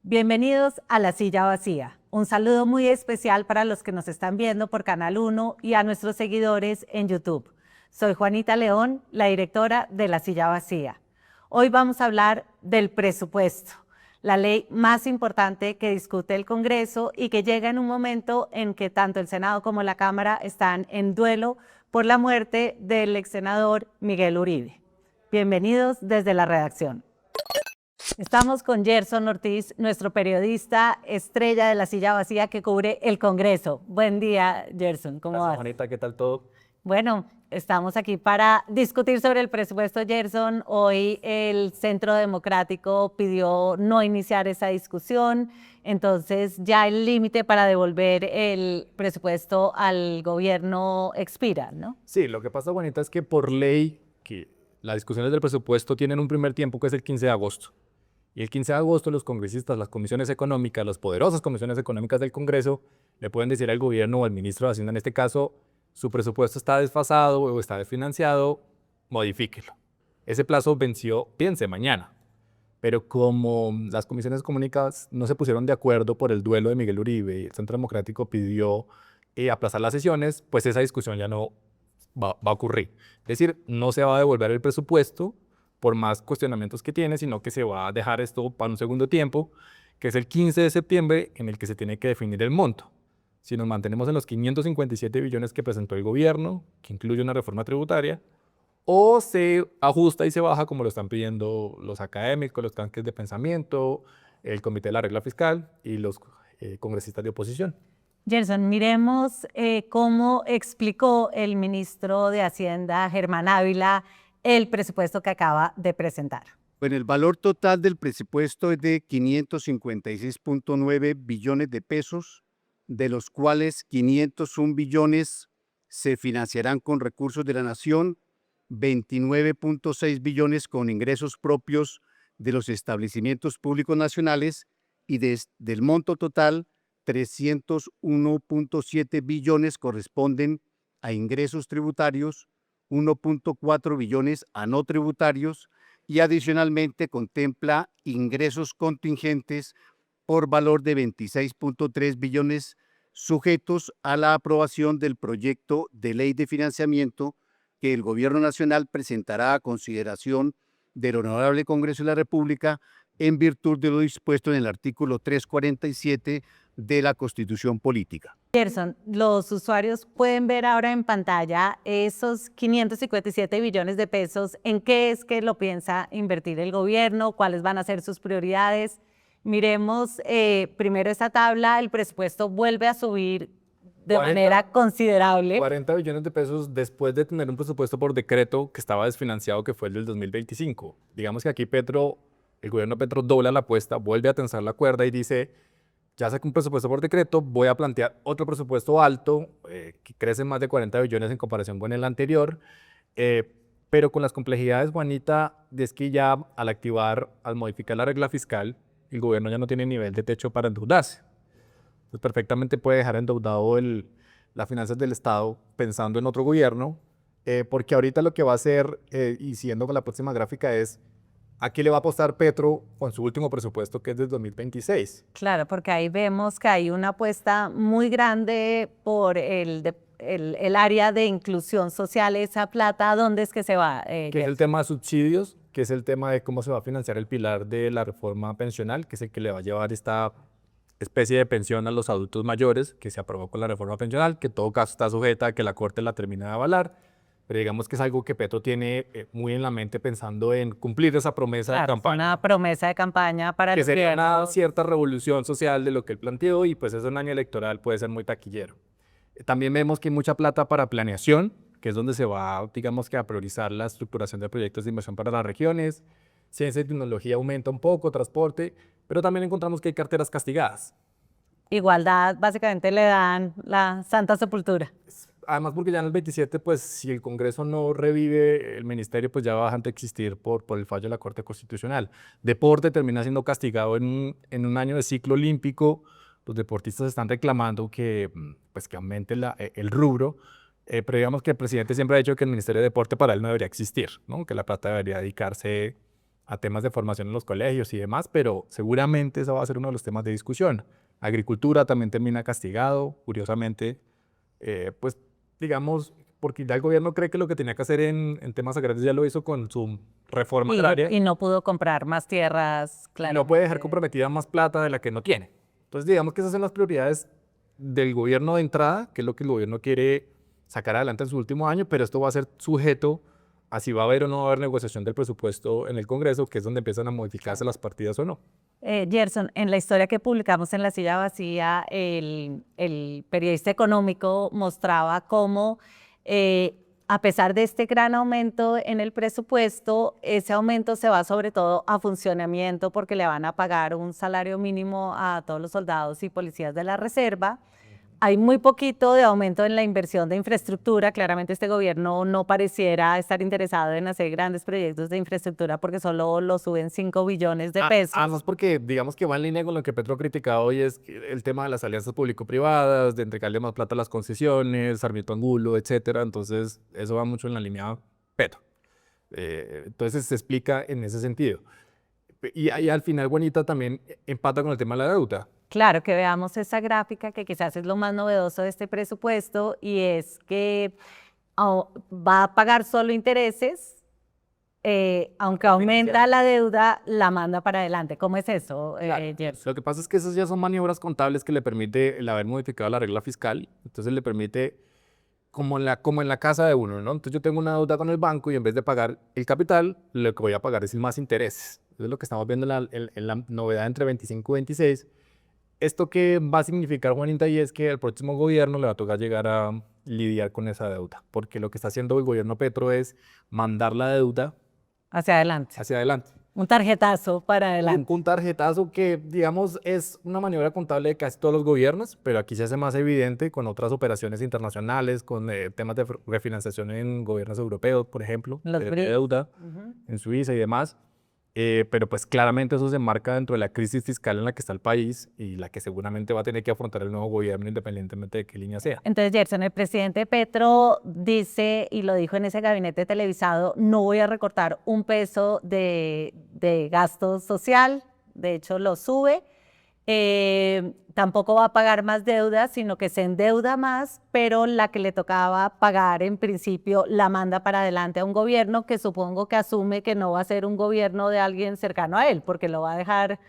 Bienvenidos a La Silla Vacía. Un saludo muy especial para los que nos están viendo por Canal 1 y a nuestros seguidores en YouTube. Soy Juanita León, la directora de La Silla Vacía. Hoy vamos a hablar del presupuesto, la ley más importante que discute el Congreso y que llega en un momento en que tanto el Senado como la Cámara están en duelo por la muerte del ex senador Miguel Uribe. Bienvenidos desde la redacción. Estamos con Gerson Ortiz, nuestro periodista estrella de La Silla Vacía que cubre el Congreso. Buen día, Gerson. ¿Cómo vas? Juanita, ¿qué tal todo? Bueno, estamos aquí para discutir sobre el presupuesto, Gerson. Hoy el Centro Democrático pidió no iniciar esa discusión, entonces ya el límite para devolver el presupuesto al gobierno expira, ¿no? Sí, lo que pasa, Juanita, es que por ley que las discusiones del presupuesto tienen un primer tiempo que es el 15 de agosto. Y el 15 de agosto los congresistas, las comisiones económicas, las poderosas comisiones económicas del Congreso, le pueden decir al gobierno o al ministro de Hacienda en este caso, su presupuesto está desfasado o está desfinanciado, modifíquelo. Ese plazo venció, piense, mañana. Pero como las comisiones económicas no se pusieron de acuerdo por el duelo de Miguel Uribe y el Centro Democrático pidió aplazar las sesiones, pues esa discusión ya no va a ocurrir. Es decir, no se va a devolver el presupuesto por más cuestionamientos que tiene, sino que se va a dejar esto para un segundo tiempo, que es el 15 de septiembre, en el que se tiene que definir el monto. Si nos mantenemos en los 557 billones que presentó el gobierno, que incluye una reforma tributaria, o se ajusta y se baja como lo están pidiendo los académicos, los tanques de pensamiento, el Comité de la Regla Fiscal y los congresistas de oposición. Gerson, miremos cómo explicó el ministro de Hacienda, Germán Ávila, el presupuesto que acaba de presentar. Bueno, el valor total del presupuesto es de 556.9 billones de pesos, de los cuales 501 billones se financiarán con recursos de la nación, 29.6 billones con ingresos propios de los establecimientos públicos nacionales y del monto total, 301.7 billones corresponden a ingresos tributarios, 1.4 billones a no tributarios y adicionalmente contempla ingresos contingentes por valor de 26.3 billones sujetos a la aprobación del proyecto de ley de financiamiento que el Gobierno Nacional presentará a consideración del Honorable Congreso de la República en virtud de lo dispuesto en el artículo 347 de la Constitución Política. Gerson, los usuarios pueden ver ahora en pantalla esos 557 billones de pesos. ¿En qué es que lo piensa invertir el gobierno? ¿Cuáles van a ser sus prioridades? Miremos primero esta tabla. El presupuesto vuelve a subir de manera considerable. 40 billones de pesos después de tener un presupuesto por decreto que estaba desfinanciado, que fue el del 2025. Digamos que aquí el gobierno Petro dobla la apuesta, vuelve a tensar la cuerda y dice, ya saqué un presupuesto por decreto, voy a plantear otro presupuesto alto, que crece más de 40 billones en comparación con el anterior, pero con las complejidades, Juanita, es que ya al modificar la regla fiscal, el gobierno ya no tiene nivel de techo para endeudarse. Entonces perfectamente puede dejar endeudado las finanzas del Estado pensando en otro gobierno, porque ahorita lo que va a hacer, y siguiendo con la próxima gráfica, es ¿a qué le va a apostar Petro con su último presupuesto, que es del 2026? Claro, porque ahí vemos que hay una apuesta muy grande por el área de inclusión social. Esa plata, ¿dónde es que se va? Que es el tema de subsidios, que es el tema de cómo se va a financiar el pilar de la reforma pensional, que es el que le va a llevar esta especie de pensión a los adultos mayores, que se aprobó con la reforma pensional, que en todo caso está sujeta a que la Corte la termine de avalar. Pero digamos que es algo que Petro tiene muy en la mente pensando en cumplir esa promesa de campaña. Una promesa de campaña para que sería una cierta revolución social de lo que él planteó y pues es un año electoral, puede ser muy taquillero. También vemos que hay mucha plata para planeación, que es donde se va, digamos que a priorizar la estructuración de proyectos de inversión para las regiones. Ciencia y tecnología aumenta un poco, transporte, pero también encontramos que hay carteras castigadas. Igualdad, básicamente le dan la santa sepultura. Además, porque ya en el 27, pues si el Congreso no revive el ministerio, pues ya va a dejar de existir por el fallo de la Corte Constitucional. Deporte termina siendo castigado en un año de ciclo olímpico. Los deportistas están reclamando que aumente el rubro, pero digamos que el presidente siempre ha dicho que el Ministerio de Deporte para él no debería existir, ¿no? Que la plata debería dedicarse a temas de formación en los colegios y demás, pero seguramente eso va a ser uno de los temas de discusión. Agricultura también termina castigado, curiosamente, pues digamos, porque ya el gobierno cree que lo que tenía que hacer en temas agrarios ya lo hizo con su reforma agraria Y no pudo comprar más tierras, y no puede dejar claramente. comprometida más plata de la que no tiene. Entonces, digamos que esas son las prioridades del gobierno de entrada, que es lo que el gobierno quiere sacar adelante en su último año, pero esto va a ser sujeto a si va a haber o no va a haber negociación del presupuesto en el Congreso, que es donde empiezan a modificarse las partidas o no. Gerson, en la historia que publicamos en La Silla Vacía, el periodista económico mostraba cómo, a pesar de este gran aumento en el presupuesto, ese aumento se va sobre todo a funcionamiento porque le van a pagar un salario mínimo a todos los soldados y policías de la reserva. Hay muy poquito de aumento en la inversión de infraestructura. Claramente este gobierno no pareciera estar interesado en hacer grandes proyectos de infraestructura porque solo lo suben 5 billones de pesos. Además, porque digamos que va en línea con lo que Petro ha criticado hoy, es el tema de las alianzas público-privadas, de entregarle más plata a las concesiones, Sarmiento Angulo, etcétera. Entonces, eso va mucho en la línea Petro. Entonces, se explica en ese sentido. Y ahí al final, Juanita, también empata con el tema de la deuda. Claro, que veamos esa gráfica que quizás es lo más novedoso de este presupuesto y es que va a pagar solo intereses, aunque aumenta la deuda, la manda para adelante. ¿Cómo es eso, Gerson? Lo que pasa es que esas ya son maniobras contables que le permite el haber modificado la regla fiscal. Entonces le permite, como en la casa de uno, ¿no? Entonces yo tengo una deuda con el banco y en vez de pagar el capital, lo que voy a pagar es más intereses. Eso es lo que estamos viendo en la novedad entre 25 y 26. ¿Esto qué va a significar, Juanita? Y es que al próximo gobierno le va a tocar llegar a lidiar con esa deuda, porque lo que está haciendo el gobierno Petro es mandar la deuda Hacia adelante. hacia adelante. Un tarjetazo para adelante. Un tarjetazo que, digamos, es una maniobra contable de casi todos los gobiernos, pero aquí se hace más evidente con otras operaciones internacionales, con temas de refinanciación en gobiernos europeos, por ejemplo, Los de BRICS. deuda en Suiza y demás. Pero pues claramente eso se enmarca dentro de la crisis fiscal en la que está el país y la que seguramente va a tener que afrontar el nuevo gobierno independientemente de qué línea sea. Entonces, Gerson, el presidente Petro dice, y lo dijo en ese gabinete televisado, no voy a recortar un peso de gasto social, de hecho lo sube. Tampoco va a pagar más deuda, sino que se endeuda más, pero la que le tocaba pagar en principio la manda para adelante a un gobierno que supongo que asume que no va a ser un gobierno de alguien cercano a él, porque lo va a dejar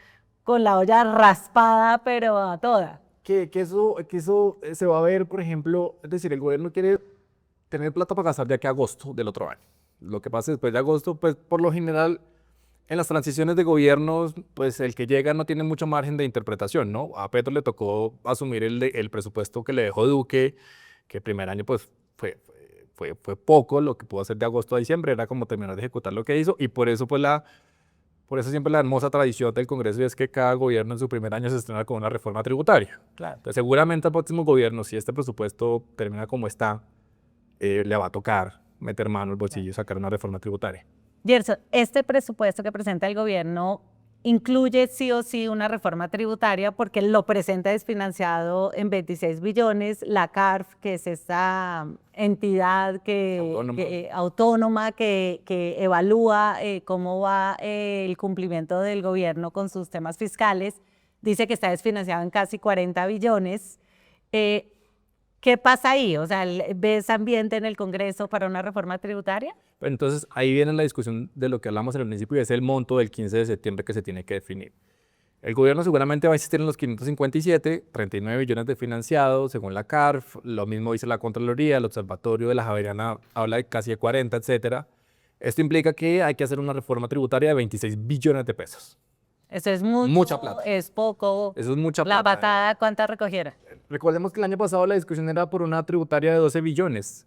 con la olla raspada, pero a toda. Que eso se va a ver, por ejemplo, es decir, el gobierno quiere tener plata para gastar de aquí a agosto del otro año. Lo que pasa después de agosto, pues por lo general, en las transiciones de gobiernos, pues el que llega no tiene mucho margen de interpretación, ¿no? A Petro le tocó asumir el presupuesto que le dejó Duque, que el primer año pues fue poco, lo que pudo hacer de agosto a diciembre, era como terminar de ejecutar lo que hizo, y por eso pues por eso siempre la hermosa tradición del Congreso es que cada gobierno en su primer año se estrena con una reforma tributaria. Claro. Entonces seguramente al próximo gobierno, si este presupuesto termina como está, le va a tocar meter mano al bolsillo y sacar una reforma tributaria. Gerson, este presupuesto que presenta el gobierno incluye sí o sí una reforma tributaria porque lo presenta desfinanciado en 26 billones. La CARF, que es esta entidad autónoma que evalúa cómo va el cumplimiento del gobierno con sus temas fiscales, dice que está desfinanciado en casi 40 billones. ¿Qué pasa ahí? O sea, ¿ves ambiente en el Congreso para una reforma tributaria? Entonces, ahí viene la discusión de lo que hablamos al principio y es el monto del 15 de septiembre que se tiene que definir. El gobierno seguramente va a insistir en los 557, 39 billones de financiados, según la CARF, lo mismo dice la Contraloría, el Observatorio de la Javeriana habla de casi de 40, etcétera. Esto implica que hay que hacer una reforma tributaria de 26 billones de pesos. Eso es mucho, Mucha plata. Es poco. Eso es mucha La plata. patada, ¿cuánta recogiera? Recordemos que el año pasado la discusión era por una tributaria de 12 billones.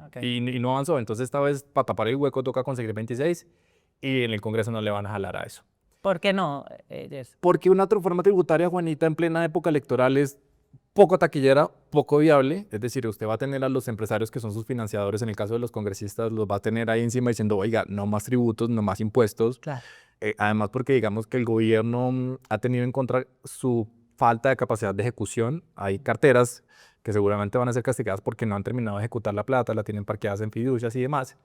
Okay. Y no avanzó. Entonces, esta vez, para tapar el hueco, toca conseguir 26 y en el Congreso no le van a jalar a eso. ¿Por qué no, Jess? Porque una reforma tributaria, Juanita, en plena época electoral es poco taquillera, poco viable. Es decir, usted va a tener a los empresarios que son sus financiadores, en el caso de los congresistas, los va a tener ahí encima diciendo, oiga, no más tributos, no más impuestos. Claro. Además, porque digamos que el gobierno ha tenido en contra su falta de capacidad de ejecución. Hay carteras que seguramente van a ser castigadas porque no han terminado de ejecutar la plata, la tienen parqueadas en fiducias y demás.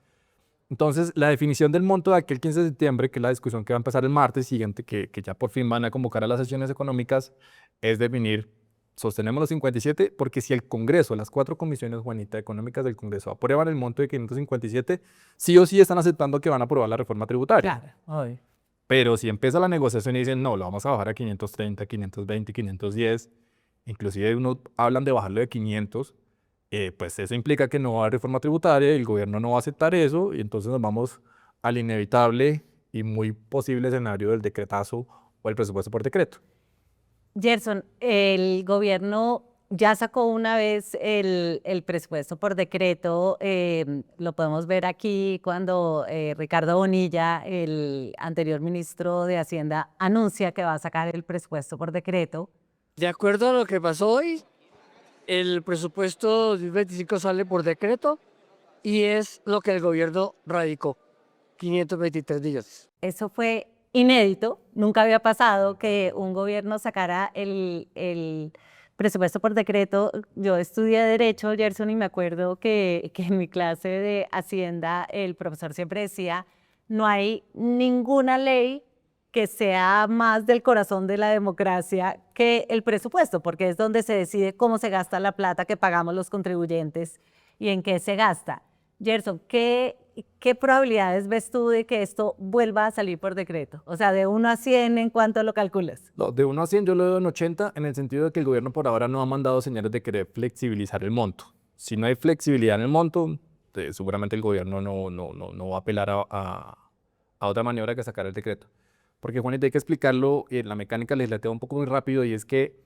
Entonces, la definición del monto de aquel 15 de septiembre, que es la discusión que va a empezar el martes siguiente, que ya por fin van a convocar a las sesiones económicas, es definir, sostenemos los 57, porque si el Congreso, las 4 comisiones, Juanita, económicas del Congreso, aprueban el monto de 557, sí o sí están aceptando que van a aprobar la reforma tributaria. Claro, obvio. Pero si empieza la negociación y dicen, no, lo vamos a bajar a 530, 520, 510, inclusive uno hablan de bajarlo de 500, pues eso implica que no va a haber reforma tributaria, el gobierno no va a aceptar eso y entonces nos vamos al inevitable y muy posible escenario del decretazo o el presupuesto por decreto. Gerson, el gobierno ya sacó una vez el presupuesto por decreto, lo podemos ver aquí cuando Ricardo Bonilla, el anterior ministro de Hacienda, anuncia que va a sacar el presupuesto por decreto. De acuerdo a lo que pasó hoy, el presupuesto 2025 sale por decreto y es lo que el gobierno radicó, 523 millones. Eso fue inédito, nunca había pasado que un gobierno sacara el presupuesto por decreto. Yo estudié Derecho, Gerson, y me acuerdo que en mi clase de Hacienda el profesor siempre decía, no hay ninguna ley que sea más del corazón de la democracia que el presupuesto, porque es donde se decide cómo se gasta la plata que pagamos los contribuyentes y en qué se gasta. Gerson, ¿qué probabilidades ves tú de que esto vuelva a salir por decreto? O sea, de 1 a 100, ¿en cuánto lo calculas? No, de 1 a 100 yo lo doy en 80 en el sentido de que el gobierno por ahora no ha mandado señales de querer flexibilizar el monto. Si no hay flexibilidad en el monto, seguramente el gobierno no va a apelar a otra maniobra que sacar el decreto. Porque, Juanita, hay que explicarlo en la mecánica legislativa un poco muy rápido, y es que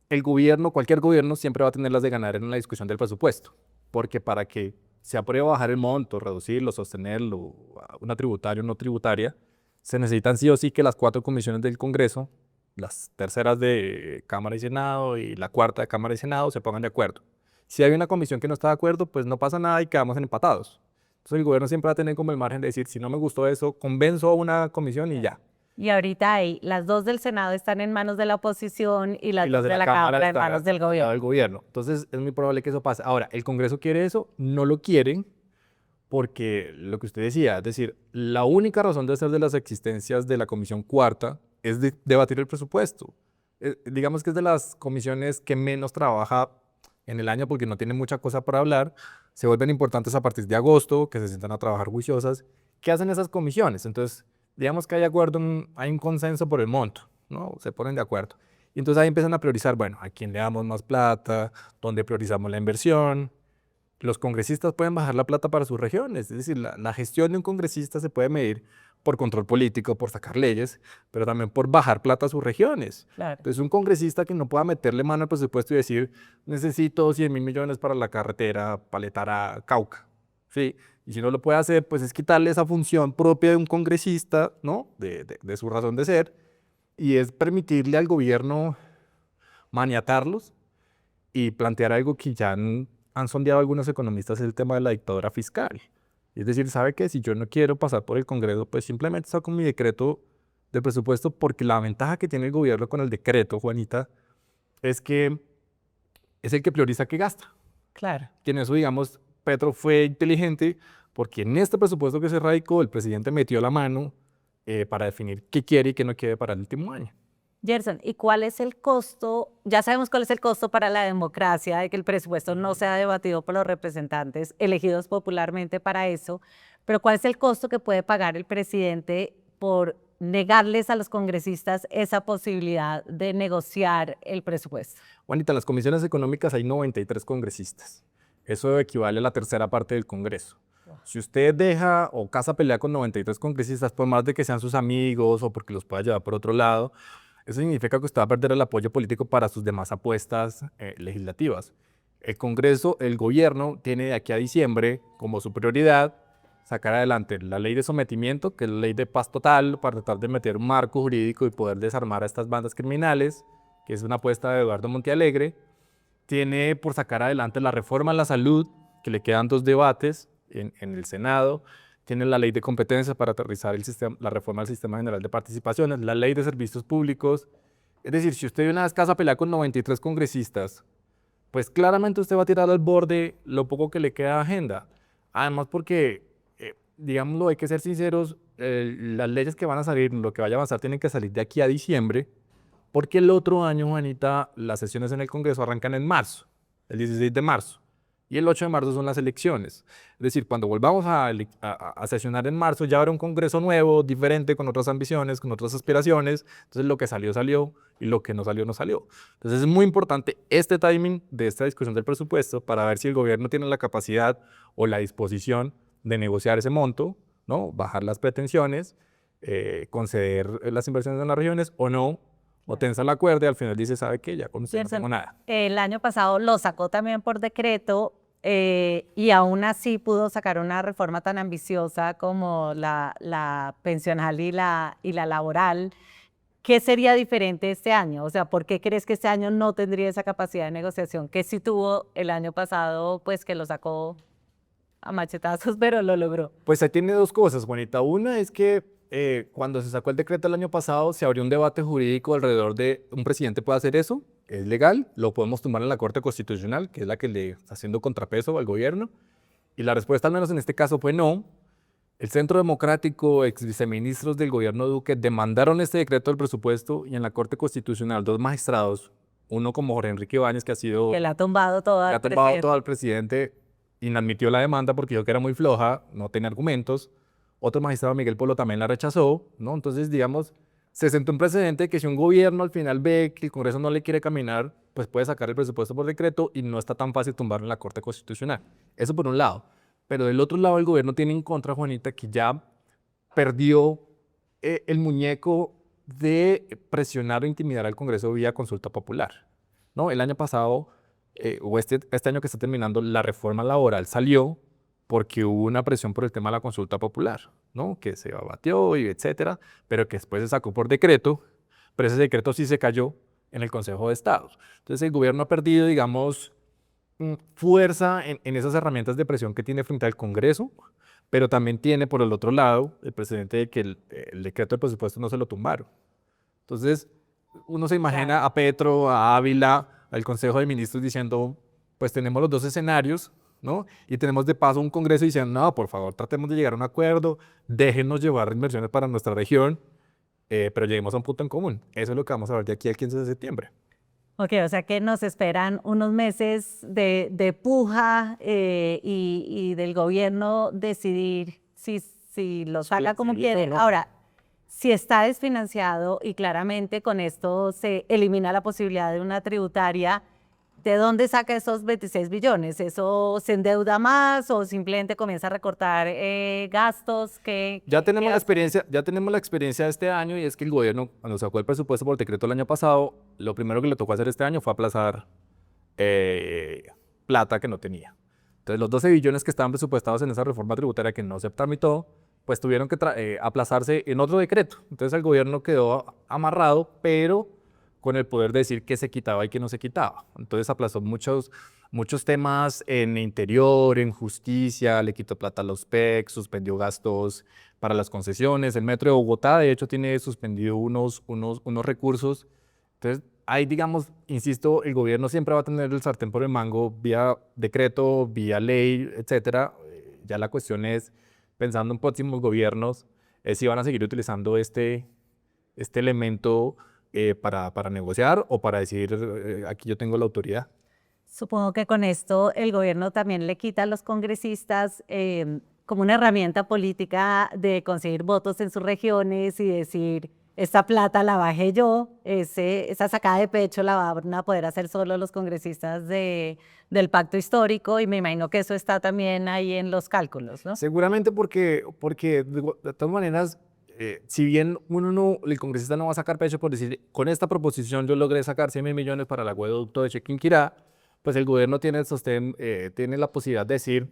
el gobierno, cualquier gobierno, siempre va a tener las de ganar en la discusión del presupuesto. Porque para que se apruebe bajar el monto, reducirlo, sostenerlo, una tributaria o no tributaria, se necesitan sí o sí que las 4 comisiones del Congreso, las terceras de Cámara y Senado y la cuarta de Cámara y Senado, se pongan de acuerdo. Si hay una comisión que no está de acuerdo, pues no pasa nada y quedamos empatados. Entonces el gobierno siempre va a tener como el margen de decir, si no me gustó eso, convenzo a una comisión y ya. Y ahorita las 2 del Senado están en manos de la oposición y las 2 de la Cámara en manos del gobierno. Entonces es muy probable que eso pase. Ahora, ¿el Congreso quiere eso? No lo quieren porque lo que usted decía, es decir, la única razón de ser de las existencias de la Comisión Cuarta es debatir el presupuesto. Digamos que es de las comisiones que menos trabaja en el año porque no tiene mucha cosa para hablar. Se vuelven importantes a partir de agosto, que se sientan a trabajar juiciosas. ¿Qué hacen esas comisiones? Entonces, digamos que hay acuerdo, hay un consenso por el monto, ¿no? Se ponen de acuerdo. Y entonces ahí empiezan a priorizar, bueno, a quién le damos más plata, dónde priorizamos la inversión. Los congresistas pueden bajar la plata para sus regiones, es decir, la gestión de un congresista se puede medir por control político, por sacar leyes, pero también por bajar plata a sus regiones. Claro. Entonces, un congresista que no pueda meterle mano al presupuesto y decir, necesito 100.000 millones para la carretera Paletara Cauca, ¿sí? Y si no lo puede hacer, pues es quitarle esa función propia de un congresista, ¿no? De su razón de ser, y es permitirle al gobierno maniatarlos y plantear algo que ya han sondeado algunos economistas, el tema de la dictadura fiscal. Es decir, ¿sabe qué? Si yo no quiero pasar por el Congreso, pues simplemente saco mi decreto de presupuesto, porque la ventaja que tiene el gobierno con el decreto, Juanita, es que es el que prioriza qué gasta. Claro. Y en eso, digamos, Petro fue inteligente porque en este presupuesto que se radicó, el presidente metió la mano para definir qué quiere y qué no quiere para el último año. Gerson, ¿y cuál es el costo? Ya sabemos cuál es el costo para la democracia de que el presupuesto no sea debatido por los representantes elegidos popularmente para eso, pero ¿cuál es el costo que puede pagar el presidente por negarles a los congresistas esa posibilidad de negociar el presupuesto? Juanita, en las comisiones económicas hay 93 congresistas. Eso equivale a la tercera parte del Congreso. Si usted deja o casa pelea con 93 congresistas, por más de que sean sus amigos o porque los pueda llevar por otro lado, eso significa que usted va a perder el apoyo político para sus demás apuestas legislativas. El Congreso, el gobierno, tiene de aquí a diciembre como su prioridad sacar adelante la ley de sometimiento, que es la ley de paz total, para tratar de meter un marco jurídico y poder desarmar a estas bandas criminales, que es una apuesta de Eduardo Montealegre. Tiene por sacar adelante la reforma a la salud, que le quedan 2 debates en el Senado. Tiene la ley de competencias para aterrizar la reforma del Sistema General de Participaciones, la ley de servicios públicos. Es decir, si usted de una vez casa pelea con 93 congresistas, pues claramente usted va a tirar al borde lo poco que le queda de agenda. Además porque digámoslo, hay que ser sinceros, las leyes que van a salir, lo que vaya a avanzar, tienen que salir de aquí a diciembre, porque el otro año, Juanita, las sesiones en el Congreso arrancan en marzo, el 16 de marzo, y el 8 de marzo son las elecciones. Es decir, cuando volvamos a sesionar en marzo, ya habrá un Congreso nuevo, diferente, con otras ambiciones, con otras aspiraciones. Entonces, lo que salió, salió, y lo que no salió, no salió. Entonces, es muy importante este timing de esta discusión del presupuesto para ver si el gobierno tiene la capacidad o la disposición de negociar ese monto, ¿no? Bajar las pretensiones, conceder las inversiones en las regiones o no, o tensa la cuerda y al final dice, ¿sabe qué? Ya con usted no Gerson, tengo nada. el año pasado lo sacó también por decreto y aún así pudo sacar una reforma tan ambiciosa como la pensional y la laboral. ¿Qué sería diferente este año? O sea, ¿por qué crees que este año no tendría esa capacidad de negociación que sí tuvo el año pasado, pues que lo sacó a machetazos, pero lo logró? Pues ahí tiene dos cosas, Juanita. Una es que cuando se sacó el decreto el año pasado, se abrió un debate jurídico alrededor de un presidente puede hacer eso, es legal, lo podemos tumbar en la Corte Constitucional, que es la que le está haciendo contrapeso al gobierno. Y la respuesta, al menos en este caso, fue no. El Centro Democrático, ex viceministros del gobierno Duque, demandaron este decreto del presupuesto y en la Corte Constitucional dos magistrados, uno como Jorge Enrique Ibáñez, que ha sido Que le ha tumbado todo le al ha tumbado presidente. todo al presidente, inadmitió la demanda porque dijo que era muy floja, no tenía argumentos. Otro magistrado, Miguel Polo, también la rechazó, ¿no? Entonces, digamos, se sentó un precedente que si un gobierno al final ve que el Congreso no le quiere caminar, pues puede sacar el presupuesto por decreto y no está tan fácil tumbarlo en la Corte Constitucional. Eso por un lado. Pero del otro lado, el gobierno tiene en contra, Juanita, que ya perdió el muñeco de presionar o intimidar al Congreso vía consulta popular, ¿no? El año pasado, o este año que está terminando, la reforma laboral salió porque hubo una presión por el tema de la consulta popular, ¿no? Que se abatió y etcétera, pero que después se sacó por decreto, pero ese decreto sí se cayó en el Consejo de Estado. Entonces el gobierno ha perdido, digamos, fuerza en esas herramientas de presión que tiene frente al Congreso, pero también tiene por el otro lado el precedente de que el decreto del presupuesto no se lo tumbaron. Entonces, uno se imagina a Petro, a Ávila, al Consejo de Ministros diciendo, pues tenemos los dos escenarios, ¿no? Y tenemos de paso un Congreso diciendo, no, por favor, tratemos de llegar a un acuerdo, déjenos llevar inversiones para nuestra región, pero lleguemos a un punto en común. Eso es lo que vamos a ver de aquí al 15 de septiembre. Ok, o sea que nos esperan unos meses de puja y del gobierno decidir si lo saca como quiere. ¿no? Ahora, si está desfinanciado y claramente con esto se elimina la posibilidad de una tributaria, ¿de dónde saca esos 26 billones? ¿Eso se endeuda más o simplemente comienza a recortar gastos? Ya tenemos la experiencia de este año y es que el gobierno, cuando sacó el presupuesto por decreto el año pasado, lo primero que le tocó hacer este año fue aplazar plata que no tenía. Entonces, los 12 billones que estaban presupuestados en esa reforma tributaria que no se tramitó, pues tuvieron que aplazarse en otro decreto. Entonces, el gobierno quedó amarrado, pero con el poder de decir qué se quitaba y qué no se quitaba. Entonces, aplazó muchos temas en interior, en justicia, le quitó plata a los PEC, suspendió gastos para las concesiones. El Metro de Bogotá, de hecho, tiene suspendido unos recursos. Entonces, ahí, digamos, insisto, el gobierno siempre va a tener el sartén por el mango vía decreto, vía ley, etcétera. Ya la cuestión es, pensando en próximos gobiernos, si van a seguir utilizando este elemento para negociar o para decir, aquí yo tengo la autoridad. Supongo que con esto el gobierno también le quita a los congresistas como una herramienta política de conseguir votos en sus regiones y decir, esta plata la bajé yo, esa sacada de pecho la van a poder hacer solo los congresistas del pacto histórico y me imagino que eso está también ahí en los cálculos, ¿no? Seguramente porque de todas maneras, si bien el congresista no va a sacar pecho por decir, con esta proposición yo logré sacar 100.000 millones para el acueducto de Chiquinquirá, pues el gobierno tiene el sostén, tiene la posibilidad de decir,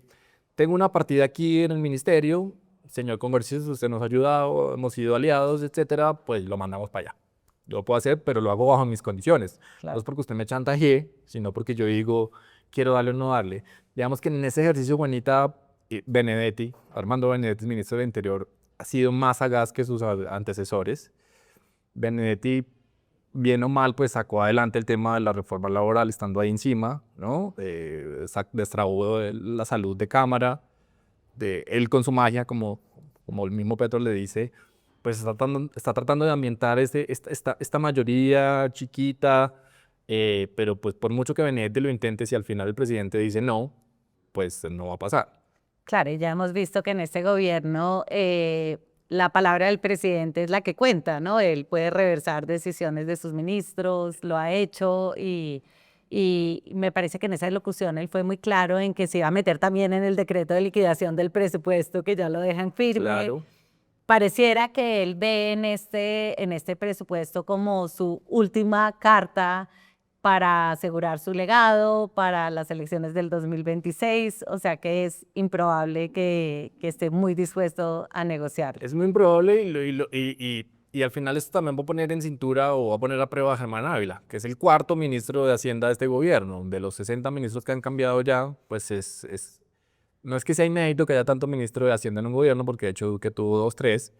tengo una partida aquí en el ministerio, señor congresista, usted nos ha ayudado, hemos sido aliados, etcétera, pues lo mandamos para allá. Yo lo puedo hacer, pero lo hago bajo mis condiciones. Claro. No es porque usted me chantajee, sino porque yo digo, quiero darle o no darle. Digamos que en ese ejercicio, Juanita, Benedetti, Armando Benedetti, ministro del Interior, ha sido más sagaz que sus antecesores. Benedetti, bien o mal, pues sacó adelante el tema de la reforma laboral estando ahí encima, ¿no? Destrabó la salud de Cámara, de él con su magia, como el mismo Petro le dice, pues está tratando de ambientar esta mayoría chiquita, pero pues por mucho que Benedetti lo intente, si al final el presidente dice no, pues no va a pasar. Claro, y ya hemos visto que en este gobierno la palabra del presidente es la que cuenta, ¿no? Él puede reversar decisiones de sus ministros, lo ha hecho y me parece que en esa elocución él fue muy claro en que se iba a meter también en el decreto de liquidación del presupuesto, que ya lo dejan firme. Claro. Pareciera que él ve en este presupuesto como su última carta para asegurar su legado para las elecciones del 2026, o sea que es improbable que esté muy dispuesto a negociar. Es muy improbable y al final esto también va a poner en cintura o va a poner a prueba a Germán Ávila, que es el cuarto ministro de Hacienda de este gobierno. De los 60 ministros que han cambiado ya, pues no es que sea inédito que haya tanto ministro de Hacienda en un gobierno, porque de hecho Duque tuvo 2, 3,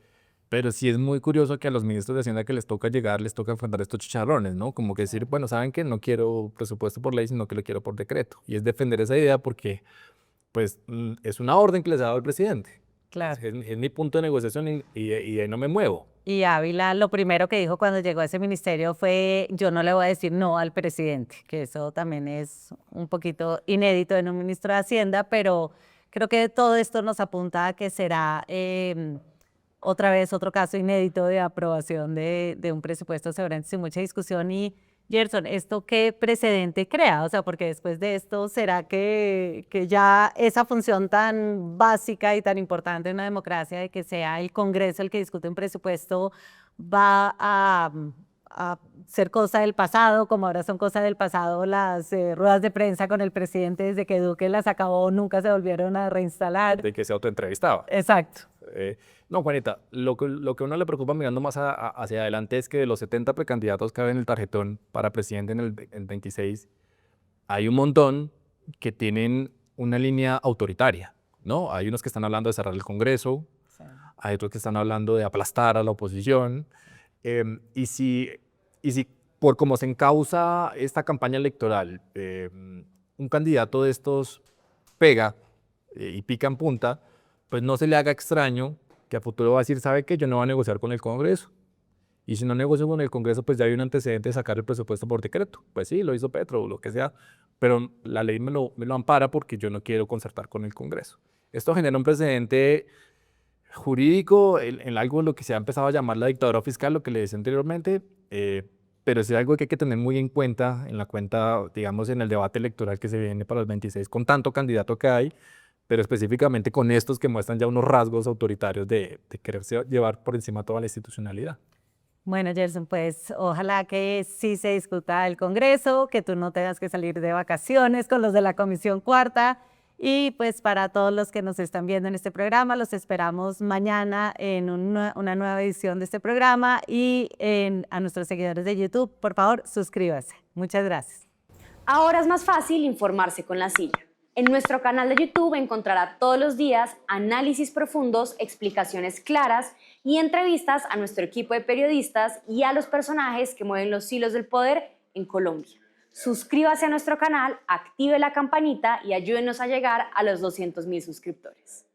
pero sí es muy curioso que a los ministros de Hacienda que les toca llegar, les toca enfrentar estos chicharrones, ¿no? Como que decir, bueno, ¿saben qué? No quiero presupuesto por ley, sino que lo quiero por decreto. Y es defender esa idea porque, pues, es una orden que les ha dado el presidente. Claro. Es mi punto de negociación y de ahí no me muevo. Y Ávila lo primero que dijo cuando llegó a ese ministerio fue, yo no le voy a decir no al presidente, que eso también es un poquito inédito en un ministro de Hacienda, pero creo que todo esto nos apunta a que será otra vez otro caso inédito de aprobación de un presupuesto seguramente sin mucha discusión. Y Gerson, ¿esto qué precedente crea? O sea, porque después de esto, ¿será que ya esa función tan básica y tan importante en una democracia de que sea el Congreso el que discute un presupuesto va a ser cosa del pasado, como ahora son cosa del pasado las ruedas de prensa con el presidente desde que Duque las acabó, nunca se volvieron a reinstalar? De que se autoentrevistaba. Exacto. No, Juanita, lo que a uno le preocupa mirando más hacia adelante es que de los 70 precandidatos que hay en el tarjetón para presidente en el 26, hay un montón que tienen una línea autoritaria, ¿no? Hay unos que están hablando de cerrar el Congreso, Sí. hay otros que están hablando de aplastar a la oposición, y si por cómo se encausa esta campaña electoral, un candidato de estos pega y pica en punta, pues no se le haga extraño que a futuro va a decir, ¿sabe qué? Yo no voy a negociar con el Congreso. Y si no negocio con el Congreso, pues ya hay un antecedente de sacar el presupuesto por decreto. Pues sí, lo hizo Petro o lo que sea, pero la ley me lo ampara porque yo no quiero concertar con el Congreso. Esto genera un precedente jurídico en algo lo que se ha empezado a llamar la dictadura fiscal, lo que le decía anteriormente, pero es algo que hay que tener muy en cuenta, digamos, en el debate electoral que se viene para el 26, con tanto candidato que hay, pero específicamente con estos que muestran ya unos rasgos autoritarios de quererse llevar por encima toda la institucionalidad. Bueno, Gerson, pues ojalá que sí se discuta el Congreso, que tú no tengas que salir de vacaciones con los de la Comisión Cuarta. Y pues para todos los que nos están viendo en este programa, los esperamos mañana en una nueva edición de este programa y a nuestros seguidores de YouTube, por favor, suscríbase. Muchas gracias. Ahora es más fácil informarse con La Silla. En nuestro canal de YouTube encontrará todos los días análisis profundos, explicaciones claras y entrevistas a nuestro equipo de periodistas y a los personajes que mueven los hilos del poder en Colombia. Suscríbase a nuestro canal, active la campanita y ayúdenos a llegar a los 200.000 suscriptores.